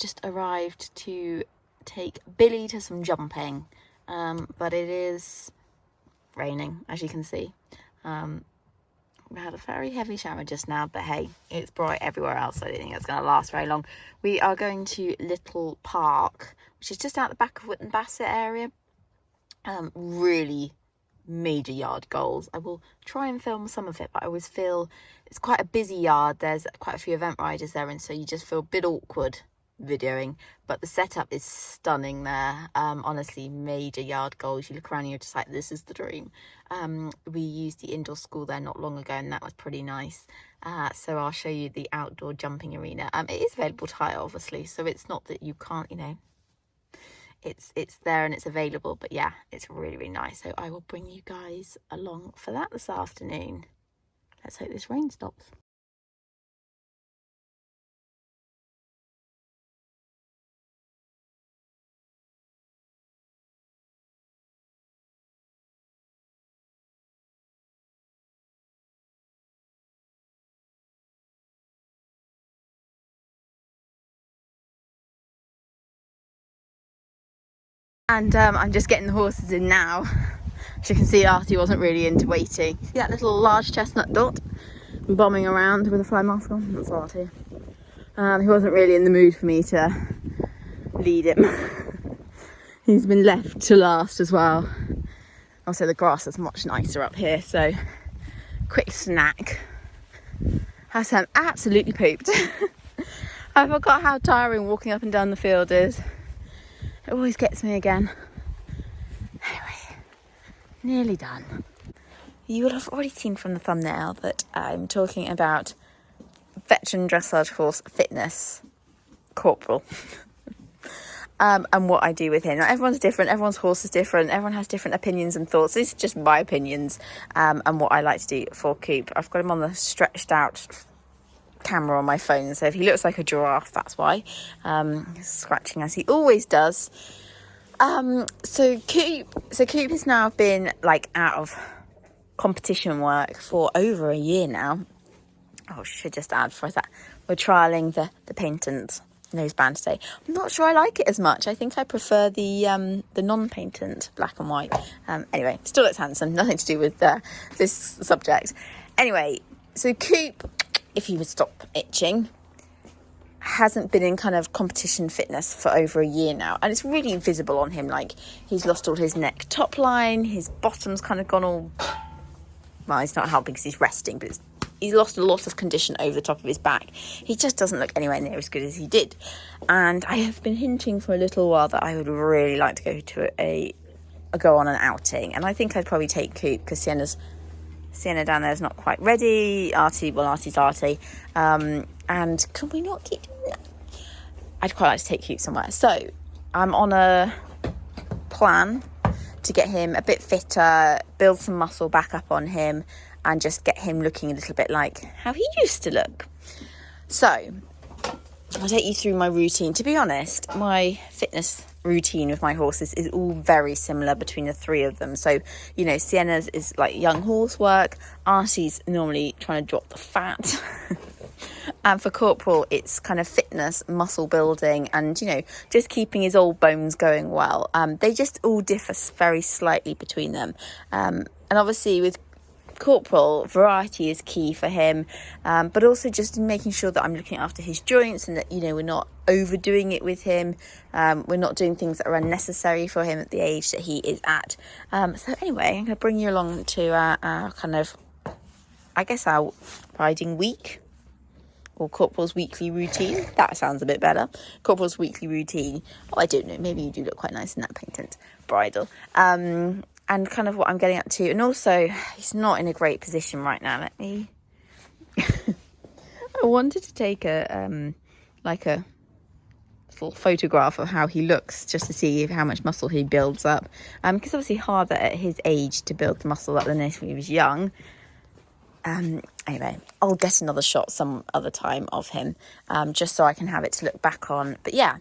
just arrived to take Billy to some jumping, but it is raining, as you can see. We had a very heavy shower just now, but hey, it's bright everywhere else, so I don't think it's going to last very long. We are going to Little Park, which is just out the back of Wootton Bassett area. Really major yard goals. I will try and film some of it, but I always feel it's quite a busy yard. There's quite a few event riders there, and so you just feel a bit awkward videoing, but the setup is stunning there. Honestly, major yard goals. You look around and you're just like, this is the dream. We used the indoor school there not long ago, and that was pretty nice. So I'll show you the outdoor jumping arena. It is available to hire, obviously, so it's not that you can't, you know, it's there and it's available, but yeah, it's really, really nice. So I will bring you guys along for that this afternoon. Let's hope this rain stops. And I'm just getting the horses in now. As you can see, Artie wasn't really into waiting. See that little large chestnut dot bombing around with a fly mask on? That's Artie. He wasn't really in the mood for me to lead him. He's been left to last as well. Also, the grass is much nicer up here, so quick snack. Hassan absolutely pooped. I forgot how tiring walking up and down the field is. It always gets me again. Anyway, nearly done. You will have already seen from the thumbnail that I'm talking about veteran dressage horse fitness Corporal. And what I do with him. Now, everyone's different, everyone's horse is different, everyone has different opinions and thoughts. This is just my opinions and what I like to do for Coop. I've got him on the stretched out camera on my phone, so if he looks like a giraffe, that's why. He's scratching as he always does. So Coop has now been like out of competition work for over a year now. Oh, I should just add for that, we're trialling the patent noseband today. I'm not sure I like it as much. I think I prefer the non-patent black and white. Anyway, still looks handsome, nothing to do with this subject. Anyway, so Coop, if he would stop itching, hasn't been in kind of competition fitness for over a year now, and it's really visible on him. Like, he's lost all his neck top line, his bottom's kind of gone all, well, he's not helping because he's resting, but he's lost a lot of condition over the top of his back. He just doesn't look anywhere near as good as he did. And I have been hinting for a little while that I would really like to go on an outing, and I think I'd probably take Coop because Sienna down there is not quite ready. Artie's Artie. And can we not keep doing that? I'd quite like to take Coop somewhere. So I'm on a plan to get him a bit fitter, build some muscle back up on him, and just get him looking a little bit like how he used to look. So I'll take you through my routine. To be honest, my fitness routine with my horses is all very similar between the three of them. So, you know, Sienna's is like young horse work, Artie's normally trying to drop the fat, and for Corporal it's kind of fitness, muscle building, and, you know, just keeping his old bones going well. They just all differ very slightly between them, and obviously with Corporal, variety is key for him, but also just making sure that I'm looking after his joints and that, you know, we're not overdoing it with him. We're not doing things that are unnecessary for him at the age that he is at. So anyway, I'm going to bring you along to our kind of, I guess, our riding week, or Corporal's weekly routine. That sounds a bit better. Corporal's weekly routine. Oh, I don't know, maybe you do look quite nice in that patent bridle. And kind of what I'm getting up to. And also, he's not in a great position right now. Let me... I wanted to take a full photograph of how he looks, just to see how much muscle he builds up. Because obviously harder at his age to build the muscle up than if he was young. Anyway, I'll get another shot some other time of him, just so I can have it to look back on. But yeah,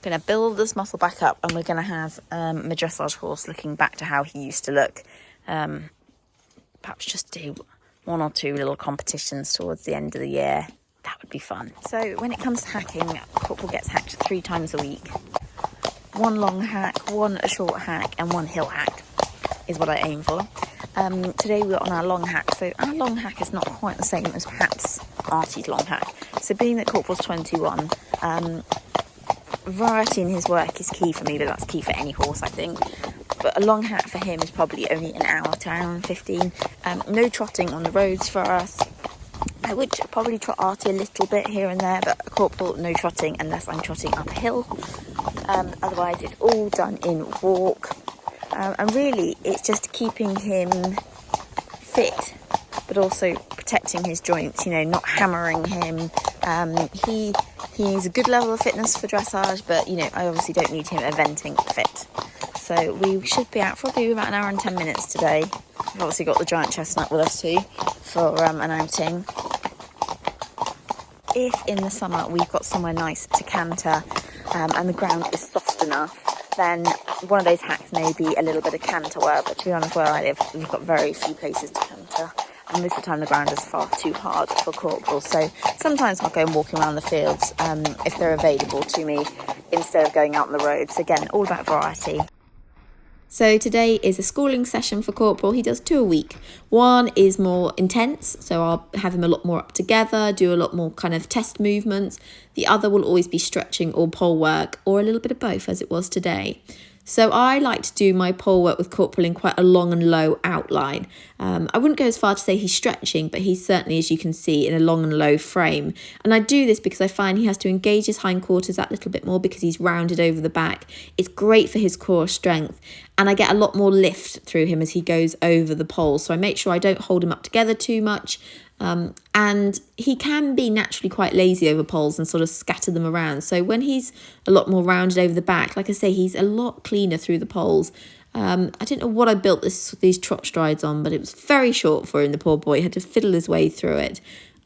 going to build this muscle back up, and we're going to have my dressage horse looking back to how he used to look. Perhaps just do one or two little competitions towards the end of the year. That would be fun. So when it comes to hacking, Corporal gets hacked 3 times a week. 1 long hack, 1 a short hack, and 1 hill hack is what I aim for. Today we're on our long hack, so our long hack is not quite the same as perhaps Artie's long hack. So being that Corporal's 21, variety in his work is key for me, but that's key for any horse, I think. But a long hack for him is probably only an hour to hour and 15. No trotting on the roads for us. I would probably trot Artie a little bit here and there, but Corporal, no trotting unless I'm trotting up a hill. Otherwise, it's all done in walk. And really, it's just keeping him fit, but also protecting his joints, you know, not hammering him. He needs a good level of fitness for dressage, but, you know, I obviously don't need him eventing fit. So we should be out probably about an hour and 10 minutes today. We've obviously got the giant chestnut with us too for an outing. If in the summer we've got somewhere nice to canter and the ground is soft enough, then one of those hacks may be a little bit of canter work. But to be honest, where I live, we've got very few places to canter. And most of the time the ground is far too hard for Corporal. So sometimes I'll go and walk around the fields if they're available to me instead of going out on the roads. Again, all about variety. So today is a schooling session for Corporal. He does 2 a week. 1 is more intense, so I'll have him a lot more up together, do a lot more kind of test movements. The other will always be stretching or pole work, or a little bit of both, as it was today. So I like to do my pole work with Corporal in quite a long and low outline. I wouldn't go as far to say he's stretching, but he's certainly, as you can see, in a long and low frame. And I do this because I find he has to engage his hindquarters that little bit more because he's rounded over the back. It's great for his core strength. And I get a lot more lift through him as he goes over the pole. So I make sure I don't hold him up together too much. And he can be naturally quite lazy over poles and sort of scatter them around. So when he's a lot more rounded over the back, like I say, he's a lot cleaner through the poles. I don't know what I built these trot strides on, but it was very short for him, the poor boy. He had to fiddle his way through it.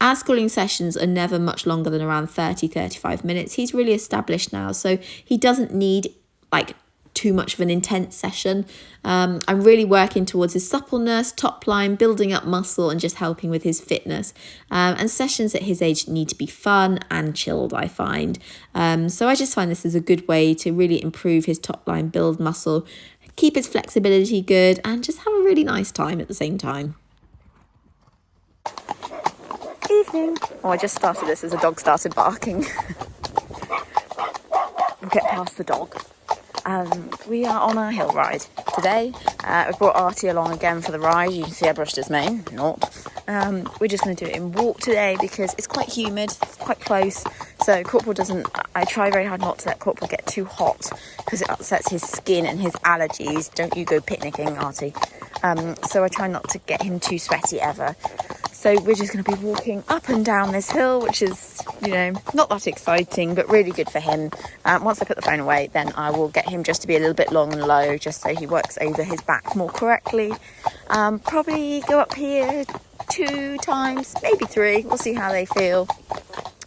Our schooling sessions are never much longer than around 35 minutes. He's really established now, so he doesn't need like too much of an intense session. I'm really working towards his suppleness, top line, building up muscle and just helping with his fitness. And sessions at his age need to be fun and chilled, I find. So I just find this is a good way to really improve his top line, build muscle, keep his flexibility good and just have a really nice time at the same time. Evening. Oh, I just started this as a dog started barking. We'll get past the dog. We are on our hill ride today. I brought Artie along again for the ride. You can see I brushed his mane, not. We're just going to do it in walk today because it's quite humid, it's quite close. So Corporal I try very hard not to let Corporal get too hot because it upsets his skin and his allergies. Don't you go picnicking, Artie. So I try not to get him too sweaty ever. So we're just going to be walking up and down this hill, which is, you know, not that exciting, but really good for him. Once I put the phone away, then I will get him just to be a little bit long and low, just so he works over his back more correctly. Probably go up here 2 times, maybe 3. We'll see how they feel.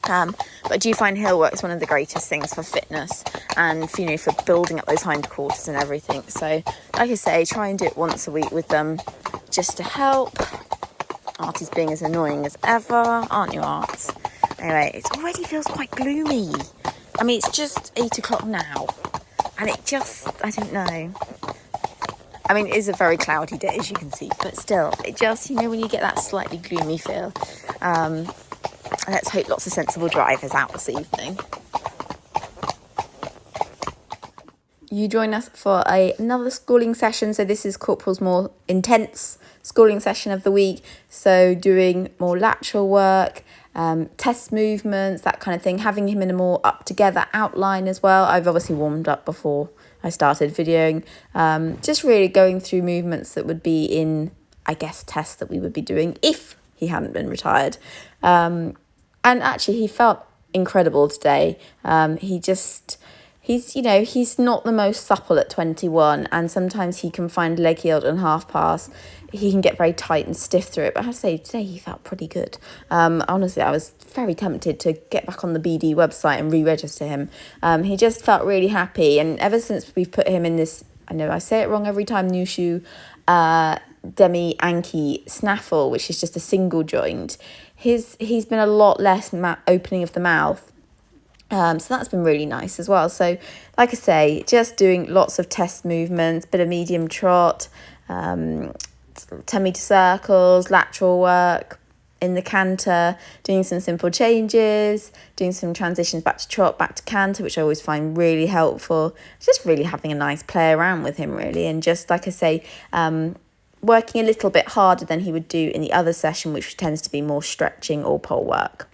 But I do find hill work is one of the greatest things for fitness and, you know, for building up those hindquarters and everything. So, like I say, try and do it once a week with them just to help. Artie's being as annoying as ever, aren't you, Art? Anyway, it already feels quite gloomy. I mean, it's just 8 o'clock now, and it just, I don't know. I mean, it is a very cloudy day, as you can see, but still, it just, you know, when you get that slightly gloomy feel. Let's hope lots of sensible drivers out this evening. You join us for another schooling session. So this is Corporal's more intense schooling session of the week. So doing more lateral work, test movements, that kind of thing. Having him in a more up together outline as well. I've obviously warmed up before I started videoing. Just really going through movements that would be in, I guess, tests that we would be doing if he hadn't been retired. And actually he felt incredible today. He's not the most supple at 21, and sometimes he can find leg yield and half pass. He can get very tight and stiff through it, but I have to say today he felt pretty good. Honestly, I was very tempted to get back on the BD website and re-register him. He just felt really happy, and ever since we've put him in this, I know I say it wrong every time, Nushu Demi Anki snaffle, which is just a single joint. He's been a lot less opening of the mouth. So that's been really nice as well. So like I say, just doing lots of test movements, bit of medium trot, 10 metre circles, lateral work in the canter, doing some simple changes, doing some transitions back to trot, back to canter, which I always find really helpful. Just really having a nice play around with him, really. And just like I say, working a little bit harder than he would do in the other session, which tends to be more stretching or pole work.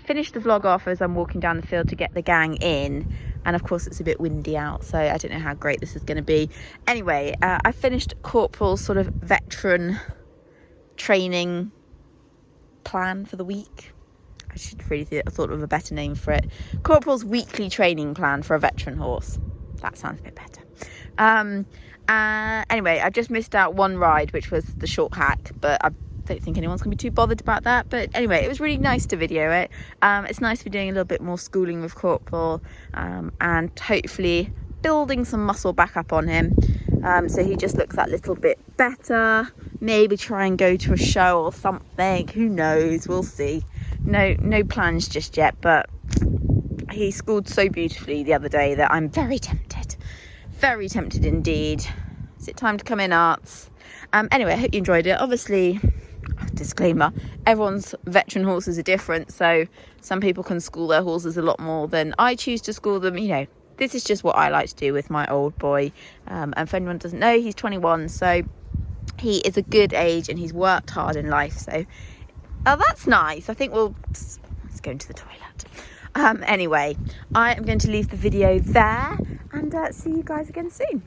Finished the vlog off as I'm walking down the field to get the gang in, and of course it's a bit windy out, so I don't know how great this is going to be. Anyway, I finished Corporal's sort of veteran training plan for the week. I should really have thought of a better name for it. Corporal's weekly training plan for a veteran horse. That sounds a bit better. Anyway, I just missed out one ride, which was the short hack, but I don't think anyone's gonna be too bothered about that. But anyway, it was really nice to video it. It's nice to be doing a little bit more schooling with Corporal, and hopefully building some muscle back up on him, so he just looks that little bit better. Maybe try and go to a show or something, who knows, we'll see. No plans just yet, but he schooled so beautifully the other day that I'm very tempted indeed. Is it time to come in, Arts? Anyway, I hope you enjoyed it. Obviously, disclaimer, everyone's veteran horses are different, so some people can school their horses a lot more than I choose to school them. You know, this is just what I like to do with my old boy. And if anyone doesn't know, he's 21, so he is a good age and he's worked hard in life. So that's nice. I think let's go into the toilet. Anyway, I am going to leave the video there and see you guys again soon.